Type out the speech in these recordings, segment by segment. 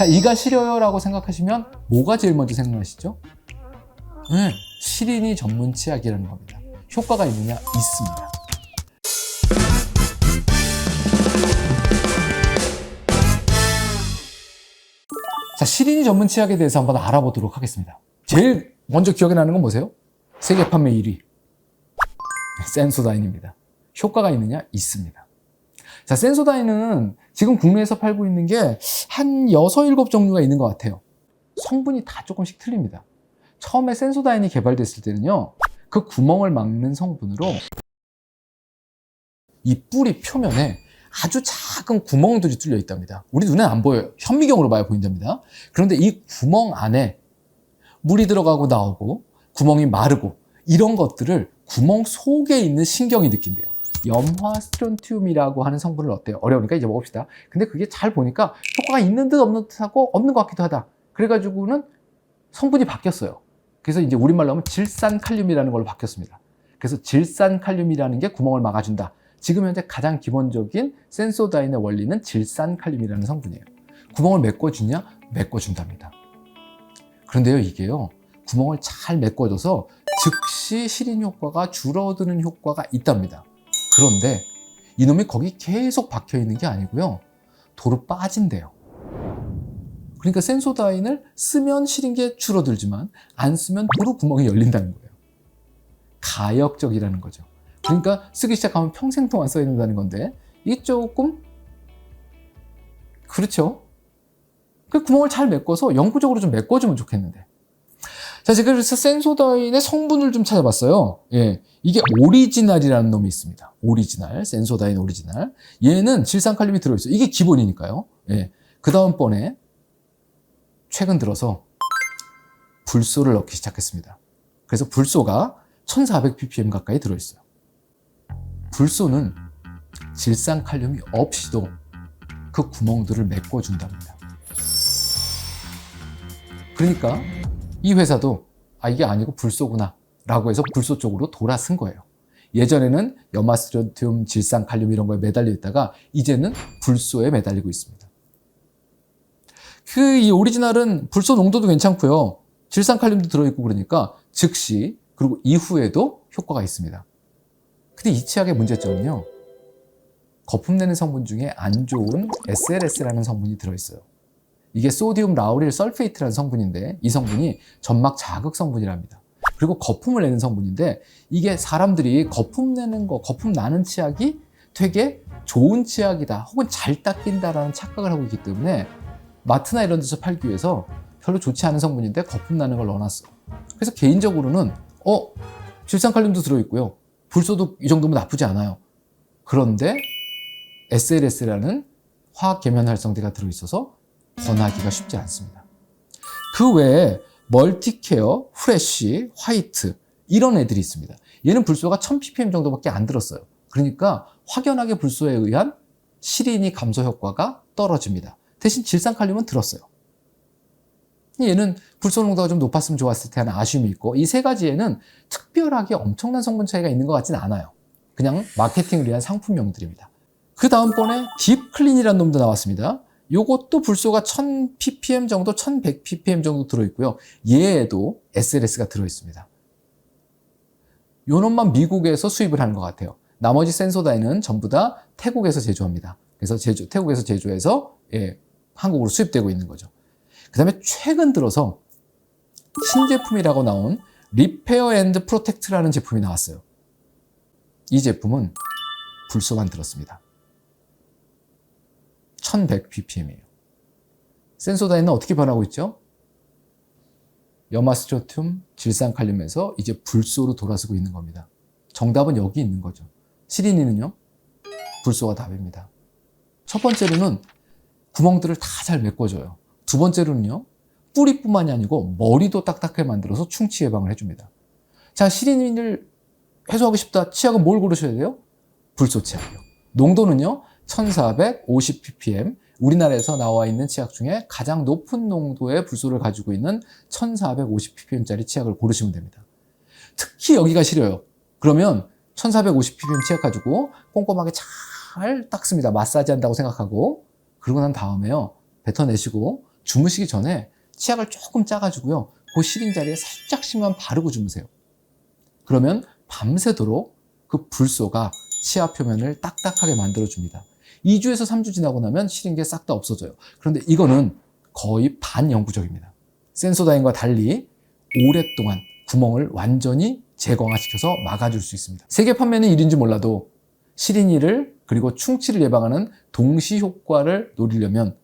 자, 이가 시려요 라고 생각하시면 뭐가 제일 먼저 생각나시죠? 시린이 전문 치약이라는 겁니다. 효과가 있느냐? 있습니다. 자, 시린이 전문 치약에 대해서 한번 알아보도록 하겠습니다. 제일 먼저 기억에 나는 건 뭐세요? 세계 판매 1위 센소다인입니다. 효과가 있느냐? 있습니다. 자, 센소다인은 지금 국내에서 팔고 있는 게 한 6, 7종류가 있는 것 같아요. 성분이 다 조금씩 틀립니다. 처음에 센소다인이 개발됐을 때는요, 그 구멍을 막는 성분으로 이 뿌리 표면에 아주 작은 구멍들이 뚫려 있답니다. 우리 눈에는 안 보여요. 현미경으로 봐야 보인답니다. 그런데 이 구멍 안에 물이 들어가고 나오고 구멍이 마르고 이런 것들을 구멍 속에 있는 신경이 느낀대요. 염화 스트론튬이라고 하는 성분을 어때요? 어려우니까 이제 먹읍시다. 근데 그게 잘 보니까 효과가 있는 듯 없는 듯 하고 없는 것 같기도 하다. 그래가지고는 성분이 바뀌었어요. 그래서 이제 우리말로 하면 질산칼륨이라는 걸로 바뀌었습니다. 그래서 질산칼륨이라는 게 구멍을 막아준다. 지금 현재 가장 기본적인 센소다인의 원리는 질산칼륨이라는 성분이에요. 구멍을 메꿔주냐? 메꿔준답니다. 그런데요, 이게요, 구멍을 잘 메꿔줘서 즉시 시린 효과가 줄어드는 효과가 있답니다. 그런데 이놈이 거기 계속 박혀 있는 게 아니고요, 도로 빠진대요. 그러니까 센소다인을 쓰면 시린 게 줄어들지만 안 쓰면 도로 구멍이 열린다는 거예요. 가역적이라는 거죠. 그러니까 쓰기 시작하면 평생 동안 써야 된다는 건데 이게 조금 그렇죠. 그 구멍을 잘 메꿔서 영구적으로 좀 메꿔주면 좋겠는데. 자, 제가 그래서 센소다인의 성분을 좀 찾아봤어요. 예, 이게 오리지널이라는 놈이 있습니다. 오리지널, 센소다인 오리지널. 얘는 질산칼륨이 들어있어요. 이게 기본이니까요. 예, 그 다음번에 최근 들어서 불소를 넣기 시작했습니다. 그래서 불소가 1400ppm 가까이 들어있어요. 불소는 질산칼륨이 없이도 그 구멍들을 메꿔준답니다. 그러니까 이 회사도 이게 아니고 불소구나 라고 해서 불소 쪽으로 돌아선 거예요. 예전에는 염화스트론튬, 질산칼륨 이런 거에 매달려 있다가 이제는 불소에 매달리고 있습니다. 이 오리지널은 불소 농도도 괜찮고요, 질산칼륨도 들어있고 그러니까 즉시 그리고 이후에도 효과가 있습니다. 근데 이 치약의 문제점은요, 거품 내는 성분 중에 안 좋은 SLS라는 성분이 들어있어요. 이게 소디움 라우릴 설페이트라는 성분인데 이 성분이 점막 자극 성분이랍니다. 그리고 거품을 내는 성분인데 이게 사람들이 거품 내는 거, 거품 나는 치약이 되게 좋은 치약이다 혹은 잘 닦인다라는 착각을 하고 있기 때문에 마트나 이런 데서 팔기 위해서 별로 좋지 않은 성분인데 거품 나는 걸 넣어놨어. 그래서 개인적으로는 질산칼륨도 들어있고요, 불소도 이 정도면 나쁘지 않아요. 그런데 SLS라는 화학 계면 활성제가 들어있어서 권하기가 쉽지 않습니다. 그 외에 멀티케어, 프레쉬, 화이트 이런 애들이 있습니다. 얘는 불소가 1000ppm 정도밖에 안 들었어요. 그러니까 확연하게 불소에 의한 시린이 감소 효과가 떨어집니다. 대신 질산칼륨은 들었어요. 얘는 불소 농도가 좀 높았으면 좋았을 테 하는 아쉬움이 있고, 이 세 가지에는 특별하게 엄청난 성분 차이가 있는 것 같진 않아요. 그냥 마케팅을 위한 상품명들입니다. 그 다음번에 딥클린이라는 놈도 나왔습니다. 요것도 불소가 1000ppm 정도, 1100ppm 정도 들어있고요. 얘에도 SLS가 들어있습니다. 요 놈만 미국에서 수입을 하는 것 같아요. 나머지 센소다인은 전부 다 태국에서 제조합니다. 그래서 태국에서 제조해서 한국으로 수입되고 있는 거죠. 그 다음에 최근 들어서 신제품이라고 나온 리페어 앤드 프로텍트라는 제품이 나왔어요. 이 제품은 불소만 들었습니다. 1100ppm이에요. 센소다인은 어떻게 변하고 있죠? 염화스트론튬, 질산칼륨에서 이제 불소로 돌아서고 있는 겁니다. 정답은 여기 있는 거죠. 시린이는요, 불소가 답입니다. 첫 번째로는 구멍들을 다 잘 메꿔줘요. 두 번째로는요, 뿌리뿐만이 아니고 머리도 딱딱하게 만들어서 충치 예방을 해줍니다. 자, 시린을 해소하고 싶다. 치약은 뭘 고르셔야 돼요? 불소 치약이요. 농도는요, 1450ppm, 우리나라에서 나와 있는 치약 중에 가장 높은 농도의 불소를 가지고 있는 1450ppm짜리 치약을 고르시면 됩니다. 특히 여기가 시려요. 그러면 1450ppm 치약 가지고 꼼꼼하게 잘 닦습니다. 마사지 한다고 생각하고. 그러고 난 다음에요, 뱉어내시고 주무시기 전에 치약을 조금 짜가지고요. 그 시린 자리에 살짝씩만 바르고 주무세요. 그러면 밤새도록 그 불소가 치아 표면을 딱딱하게 만들어줍니다. 2주에서 3주 지나고 나면 시린 게 싹 다 없어져요. 그런데 이거는 거의 반영구적입니다. 센소다인과 달리 오랫동안 구멍을 완전히 제거시켜서 막아줄 수 있습니다. 세계 판매는 1인지 몰라도 시린이를 그리고 충치를 예방하는 동시 효과를 노리려면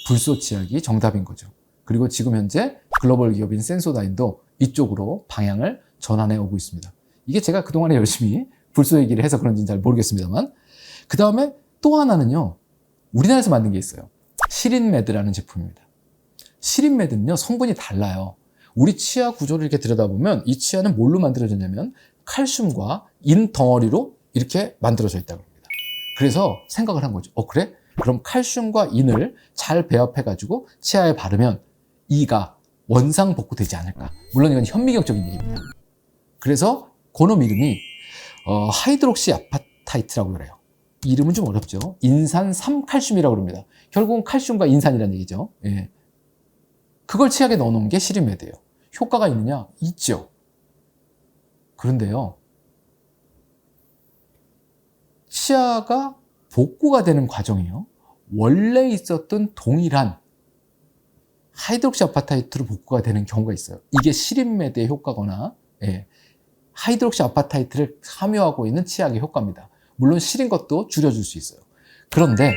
불소 치약이 정답인 거죠. 그리고 지금 현재 글로벌 기업인 센소다인도 이쪽으로 방향을 전환해 오고 있습니다. 이게 제가 그동안에 열심히 불소 얘기를 해서 그런지는 잘 모르겠습니다만, 그 다음에 또 하나는요, 우리나라에서 만든 게 있어요. 시린메드라는 제품입니다. 시린메드는요, 성분이 달라요. 우리 치아 구조를 이렇게 들여다보면 이 치아는 뭘로 만들어졌냐면 칼슘과 인 덩어리로 이렇게 만들어져 있다고 합니다. 그래서 생각을 한 거죠. 그래? 그럼 칼슘과 인을 잘 배합해가지고 치아에 바르면 이가 원상복구되지 않을까? 물론 이건 현미경적인 얘기입니다. 그래서 그놈 이름이 하이드록시 아파타이트라고 그래요. 이름은 좀 어렵죠. 인산 3칼슘이라고 그럽니다. 결국은 칼슘과 인산이라는 얘기죠. 예. 그걸 치약에 넣어놓은 게 시린메드예요. 효과가 있느냐? 있죠. 그런데요, 치아가 복구가 되는 과정이요, 원래 있었던 동일한 하이드록시 아파타이트로 복구가 되는 경우가 있어요. 이게 시린메드의 효과거나, 예, 하이드록시 아파타이트를 함유하고 있는 치약의 효과입니다. 물론 시린 것도 줄여줄 수 있어요. 그런데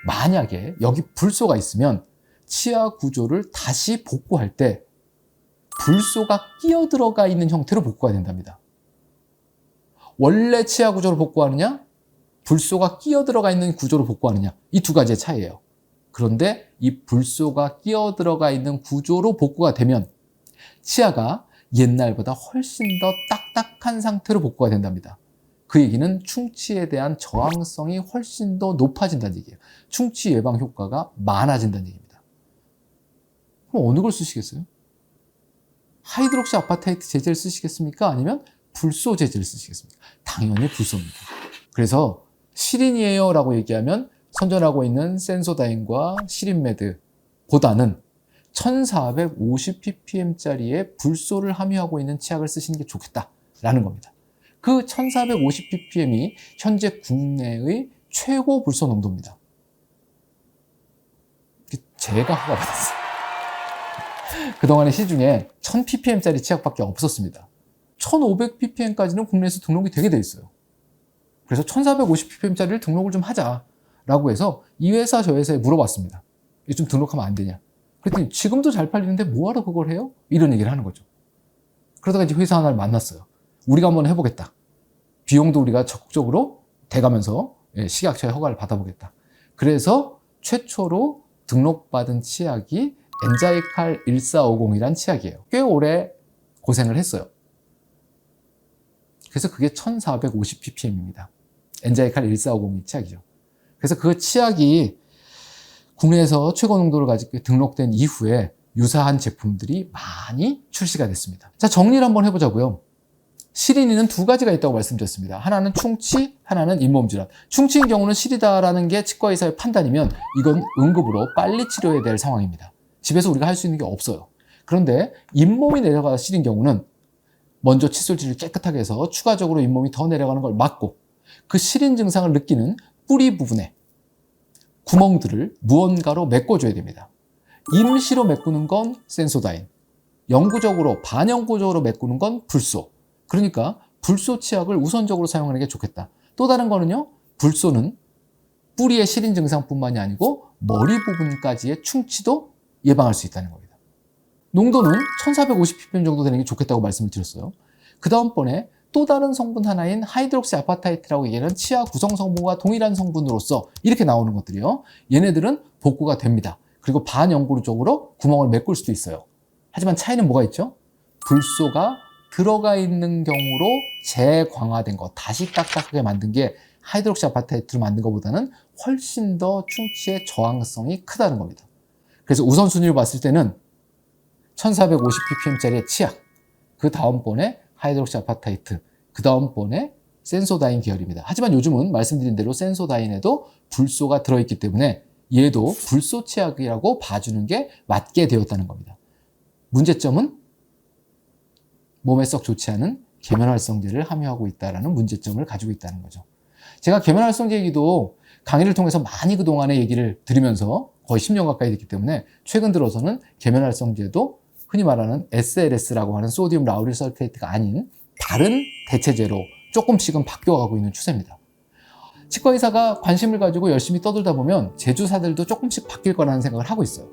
만약에 여기 불소가 있으면 치아 구조를 다시 복구할 때 불소가 끼어 들어가 있는 형태로 복구가 된답니다. 원래 치아 구조를 복구하느냐, 불소가 끼어 들어가 있는 구조로 복구하느냐, 이 두 가지의 차이예요. 그런데 이 불소가 끼어 들어가 있는 구조로 복구가 되면 치아가 옛날보다 훨씬 더 딱딱한 상태로 복구가 된답니다. 그 얘기는 충치에 대한 저항성이 훨씬 더 높아진다는 얘기예요. 충치 예방 효과가 많아진다는 얘기입니다. 그럼 어느 걸 쓰시겠어요? 하이드록시 아파타이트 제제를 쓰시겠습니까? 아니면 불소 제제를 쓰시겠습니까? 당연히 불소입니다. 그래서 시린이에요 라고 얘기하면 선전하고 있는 센소다인과 시린메드보다는 1450ppm짜리의 불소를 함유하고 있는 치약을 쓰시는 게 좋겠다라는 겁니다. 그 1450ppm이 현재 국내의 최고 불소 농도입니다. 제가 허가받았어요. 그동안의 시중에 1000ppm짜리 치약밖에 없었습니다. 1500ppm까지는 국내에서 등록이 되게 돼 있어요. 그래서 1450ppm짜리를 등록을 좀 하자라고 해서 이 회사 저 회사에 물어봤습니다. 이거 좀 등록하면 안 되냐? 그랬더니 지금도 잘 팔리는데 뭐하러 그걸 해요? 이런 얘기를 하는 거죠. 그러다가 이제 회사 하나를 만났어요. 우리가 한번 해보겠다. 비용도 우리가 적극적으로 대가면서 식약처의 허가를 받아보겠다. 그래서 최초로 등록받은 치약이 엔자이칼 1450이란 치약이에요. 꽤 오래 고생을 했어요. 그래서 그게 1450ppm입니다. 엔자이칼 1450이 치약이죠. 그래서 그 치약이 국내에서 최고 농도를 가지고 등록된 이후에 유사한 제품들이 많이 출시가 됐습니다. 자, 정리를 한번 해보자고요. 시린이는 두 가지가 있다고 말씀드렸습니다. 하나는 충치, 하나는 잇몸 질환. 충치인 경우는 시리다라는 게 치과의사의 판단이면 이건 응급으로 빨리 치료해야 될 상황입니다. 집에서 우리가 할 수 있는 게 없어요. 그런데 잇몸이 내려가 시린 경우는 먼저 칫솔질을 깨끗하게 해서 추가적으로 잇몸이 더 내려가는 걸 막고 그 시린 증상을 느끼는 뿌리 부분에 구멍들을 무언가로 메꿔줘야 됩니다. 임시로 메꾸는 건 센소다인, 영구적으로, 반영구적으로 메꾸는 건 불소. 그러니까 불소 치약을 우선적으로 사용하는 게 좋겠다. 또 다른 거는요, 불소는 뿌리의 시린 증상뿐만이 아니고 머리 부분까지의 충치도 예방할 수 있다는 겁니다. 농도는 1450ppm 정도 되는 게 좋겠다고 말씀을 드렸어요. 그 다음번에 또 다른 성분 하나인 하이드록시 아파타이트라고 얘기하는 치아 구성 성분과 동일한 성분으로서 이렇게 나오는 것들이요, 얘네들은 복구가 됩니다. 그리고 반영구적으로 구멍을 메꿀 수도 있어요. 하지만 차이는 뭐가 있죠? 불소가 들어가 있는 경우로 재광화된 거, 다시 딱딱하게 만든 게 하이드록시 아파타이트로 만든 것보다는 훨씬 더 충치의 저항성이 크다는 겁니다. 그래서 우선순위로 봤을 때는 1450ppm짜리의 치약, 그 다음번에 하이드록시 아파타이트, 그 다음번에 센소다인 계열입니다. 하지만 요즘은 말씀드린 대로 센소다인에도 불소가 들어있기 때문에 얘도 불소 치약이라고 봐주는 게 맞게 되었다는 겁니다. 문제점은 몸에 썩 좋지 않은 계면활성제를 함유하고 있다는 문제점을 가지고 있다는 거죠. 제가 계면활성제 얘기도 강의를 통해서 많이 그동안의 얘기를 들으면서 거의 10년 가까이 됐기 때문에 최근 들어서는 계면활성제도 흔히 말하는 SLS라고 하는 소디움 라우릴 설페이트가 아닌 다른 대체제로 조금씩은 바뀌어가고 있는 추세입니다. 치과의사가 관심을 가지고 열심히 떠들다 보면 제조사들도 조금씩 바뀔 거라는 생각을 하고 있어요.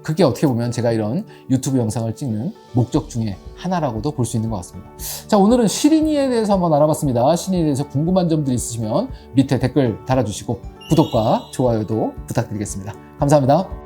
그게 어떻게 보면 제가 이런 유튜브 영상을 찍는 목적 중에 하나라고도 볼 수 있는 것 같습니다. 자, 오늘은 시린이에 대해서 한번 알아봤습니다. 시린이에 대해서 궁금한 점들이 있으시면 밑에 댓글 달아주시고 구독과 좋아요도 부탁드리겠습니다. 감사합니다.